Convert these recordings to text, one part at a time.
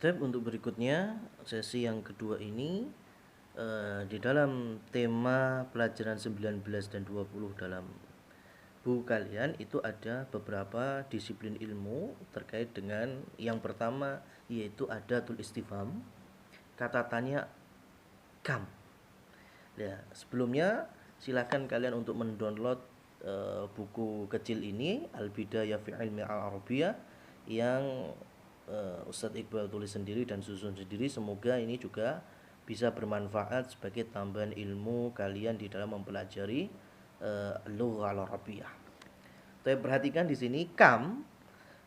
Tab untuk berikutnya, sesi yang kedua ini di dalam tema pelajaran 19 dan 20 dalam buku kalian itu ada beberapa disiplin ilmu terkait dengan yang pertama yaitu adatul istifham, kata tanya kam. Ya, sebelumnya silakan kalian untuk mendownload buku kecil ini Al-Bidayah fi Ilmi Al-Arabiyah yang Ustadz Iqbal tulis sendiri dan susun sendiri. Semoga ini juga bisa bermanfaat sebagai tambahan ilmu kalian di dalam mempelajari Lughah Al-Arabiyah. Tapi perhatikan di sini kam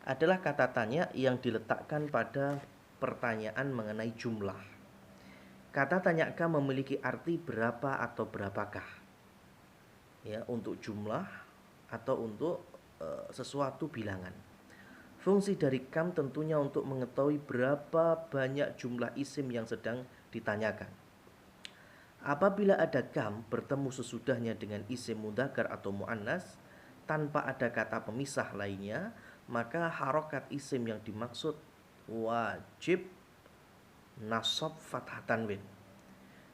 adalah kata tanya yang diletakkan pada pertanyaan mengenai jumlah. Kata tanya kam memiliki arti berapa atau berapakah, ya, untuk jumlah atau untuk sesuatu bilangan. Fungsi dari kam tentunya untuk mengetahui berapa banyak jumlah isim yang sedang ditanyakan. Apabila ada kam bertemu sesudahnya dengan isim mudzakkar atau muannas tanpa ada kata pemisah lainnya, maka harokat isim yang dimaksud wajib nasab fathah tanwin.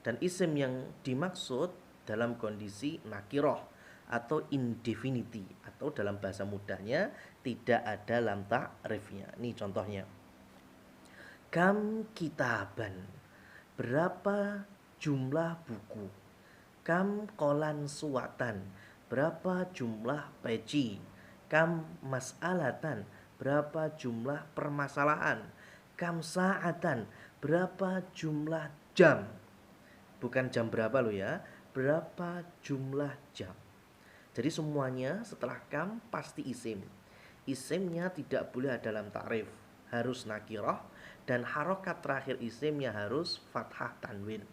Dan isim yang dimaksud dalam kondisi nakiroh atau indefinity atau dalam bahasa mudahnya tidak ada lam ta'rifnya. Ini contohnya. Kam kitaban, berapa jumlah buku. Kam kolan suwatan, berapa jumlah peci. Kam mas'alatan, berapa jumlah permasalahan. Kam sa'atan, berapa jumlah jam. Bukan jam berapa lo ya, berapa jumlah jam. Jadi semuanya setelah kam pasti isim. Isimnya tidak boleh dalam ta'rif, harus nakirah, dan harokat terakhir isimnya harus fathah tanwin.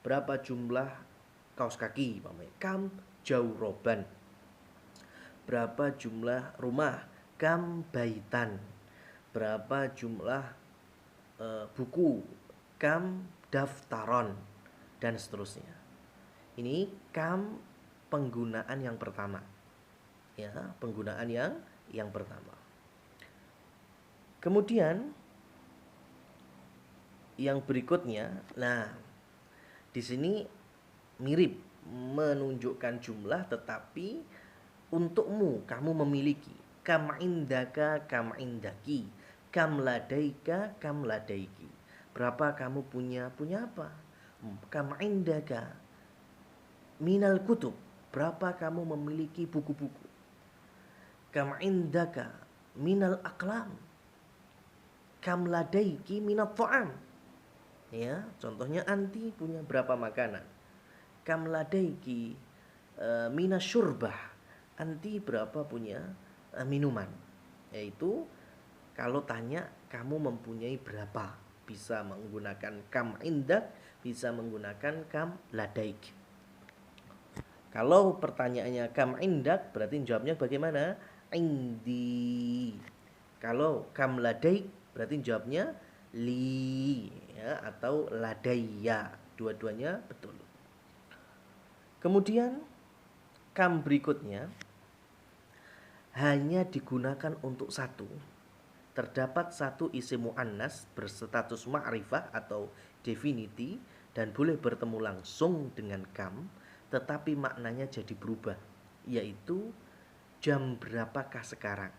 Berapa jumlah kaos kaki, kam jauroban. Berapa jumlah rumah, kam baitan. Berapa jumlah buku, kam daftaron, dan seterusnya. Ini kam penggunaan yang pertama. Ya, penggunaan yang pertama. Kemudian yang berikutnya, nah, di sini mirip menunjukkan jumlah tetapi untukmu kamu memiliki. Kam indaka, kam indaki. Kam ladaika, kam ladaiki. Berapa kamu punya? Punya apa? Kam indaka minal kutub, berapa kamu memiliki buku-buku. Kam indaka minal aklam, kam ladaiki minat ta'am. Ya, contohnya anti punya berapa makanan. Kam ladaiki minas syurbah, anti berapa punya minuman. Yaitu kalau tanya kamu mempunyai berapa, bisa menggunakan kam indak, bisa menggunakan kam ladaik. Kalau pertanyaannya kam indak, berarti jawabnya bagaimana? Indi. Kalau kam ladaik, berarti jawabnya li, ya, atau ladaiya. Dua-duanya betul. Kemudian kam berikutnya hanya digunakan untuk satu. Terdapat satu isim muannas berstatus ma'rifah atau definiti dan boleh bertemu langsung dengan kam, tetapi maknanya jadi berubah, yaitu jam berapakah sekarang.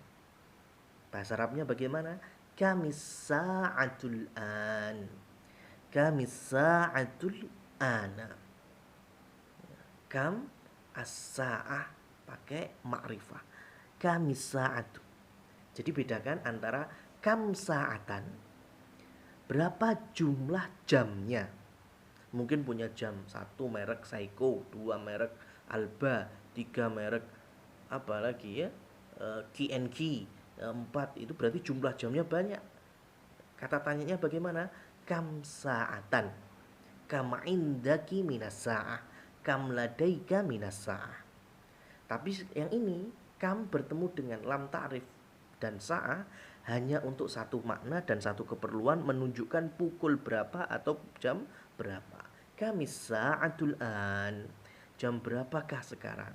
Bahasa Arabnya bagaimana? Kamis sa'atul an. Kamis sa'atul ana. Kam as-sa'ah pakai ma'rifah. Kamis sa'atu. Jadi bedakan antara kam sa'atan. Berapa jumlah jamnya? Mungkin punya jam 1 merek Seiko, 2 merek Alba, 3 merek apa lagi ya? K&K, 4 itu berarti jumlah jamnya banyak. Kata tanyanya bagaimana? Kam sa'atan. Kam indaki minas sa'ah. Kam ladaika minas sa'ah. Tapi yang ini kam bertemu dengan lam ta'rif dan sa'ah hanya untuk satu makna dan satu keperluan, menunjukkan pukul berapa atau jam berapa. Kamis sa'atul an. Jam berapakah sekarang?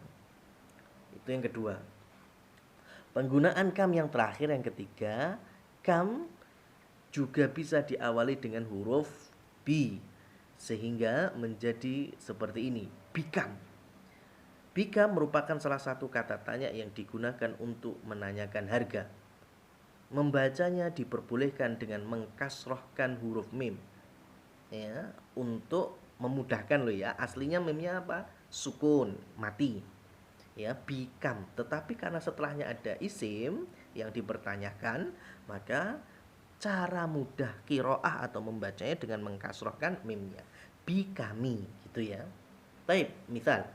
Itu yang kedua. Penggunaan kam yang terakhir yang ketiga, kam juga bisa diawali dengan huruf B, sehingga menjadi seperti ini, become. Become merupakan salah satu kata tanya yang digunakan untuk menanyakan harga. Membacanya diperbolehkan dengan mengkasrohkan huruf mim, ya, untuk memudahkan loh ya. Aslinya mimnya apa? Sukun, mati. Ya, become. Tetapi karena setelahnya ada isim yang dipertanyakan, maka cara mudah kiroah atau membacanya dengan mengkasrohkan mimnya. Bikami gitu ya. Baik, misal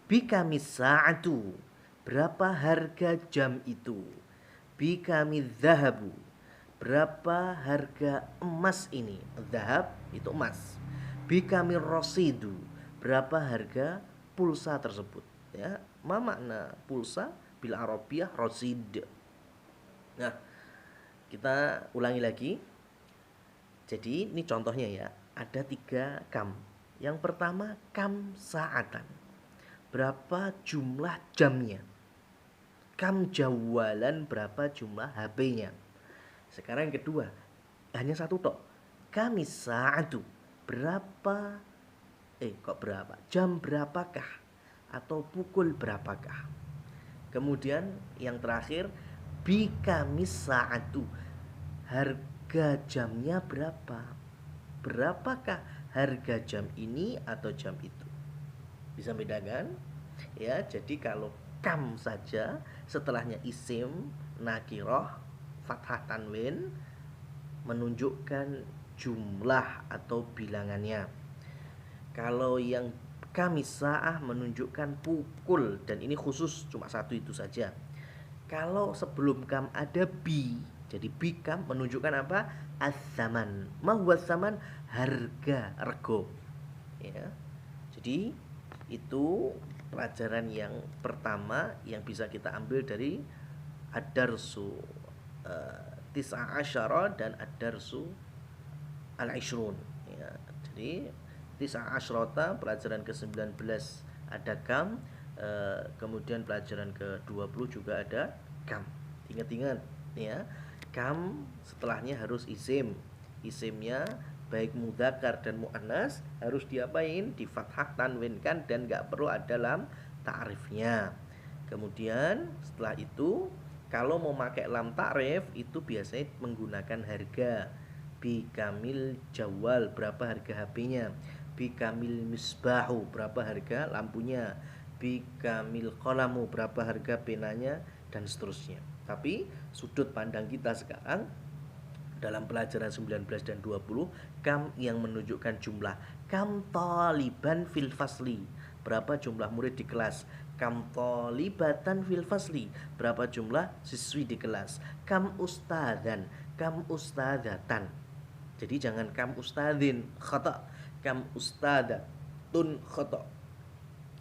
bikami sa'atu. Berapa harga jam itu? Bikami zahabu. Berapa harga emas ini? Zahab itu emas. Bikami rosidu. Berapa harga pulsa tersebut? Ya, ma makna pulsa bil arabiyah rosid. Nah, kita ulangi lagi. Jadi ini contohnya ya. Ada 3 kam. Yang pertama kam saatan. Berapa jumlah jamnya? Kam jawalan, berapa jumlah HP-nya? Sekarang yang kedua, hanya satu tok. Kami saatu. Berapa kok berapa? Jam berapakah? Atau pukul berapakah? Kemudian yang terakhir, bikamis saatu. Harga jamnya berapa? Berapakah harga jam ini atau jam itu? Bisa bedakan? Ya, jadi kalau kam saja setelahnya isim nakiroh fathah tanwin menunjukkan jumlah atau bilangannya. Kalau yang kamisaah menunjukkan pukul, dan ini khusus cuma satu itu saja. Kalau sebelum kam ada bi, jadi bi kam menunjukkan apa? Az-zaman. Ma huwa zaman? Harga, rego. Ya. Jadi itu pelajaran yang pertama yang bisa kita ambil dari ad-darsu tis'a asyara dan ad-darsu al-ishrun ya. Jadi tis'a asyrata pelajaran ke-19 ada kam, kemudian pelajaran ke-20 juga ada kam. Ingat-ingat ya, kam setelahnya harus isim. Isimnya baik mudzakkar dan muannas harus diapain? Di fathah tanwinkan dan nggak perlu ada lam ta'rifnya. Kemudian setelah itu kalau mau pakai lam ta'rif itu biasanya menggunakan harga. Bi kamil jawal, berapa harga HP-nya? Bi kamil misbahu, berapa harga lampunya? Bi kamil qalamu, berapa harga penanya, dan seterusnya. Tapi sudut pandang kita sekarang dalam pelajaran 19 dan 20, kam yang menunjukkan jumlah. Kam taliban fil fasli, berapa jumlah murid di kelas? Kam talibatan fil fasli, berapa jumlah siswi di kelas? Kam ustadzan, kam ustadzatan. Jadi jangan kam ustadzin, khata. Kam ustadzatun, khata.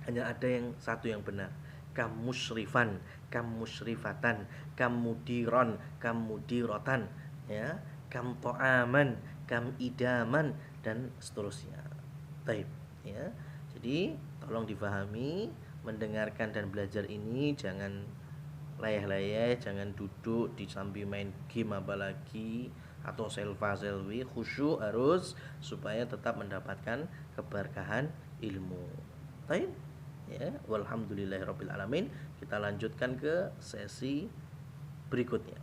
Hanya ada yang satu yang benar. Kam musyrifan, kam musyrifatan, kam mudiron, kam mudirotan, ya, kam to'aman, kam idaman, dan seterusnya. Baik, ya. Jadi tolong difahami, mendengarkan dan belajar ini jangan layah-layah, jangan duduk di sambil main game apalagi atau selfie, khusyuk harus supaya tetap mendapatkan keberkahan ilmu. Baik, ya, walhamdulillahirabbil alamin. Kita lanjutkan ke sesi berikutnya.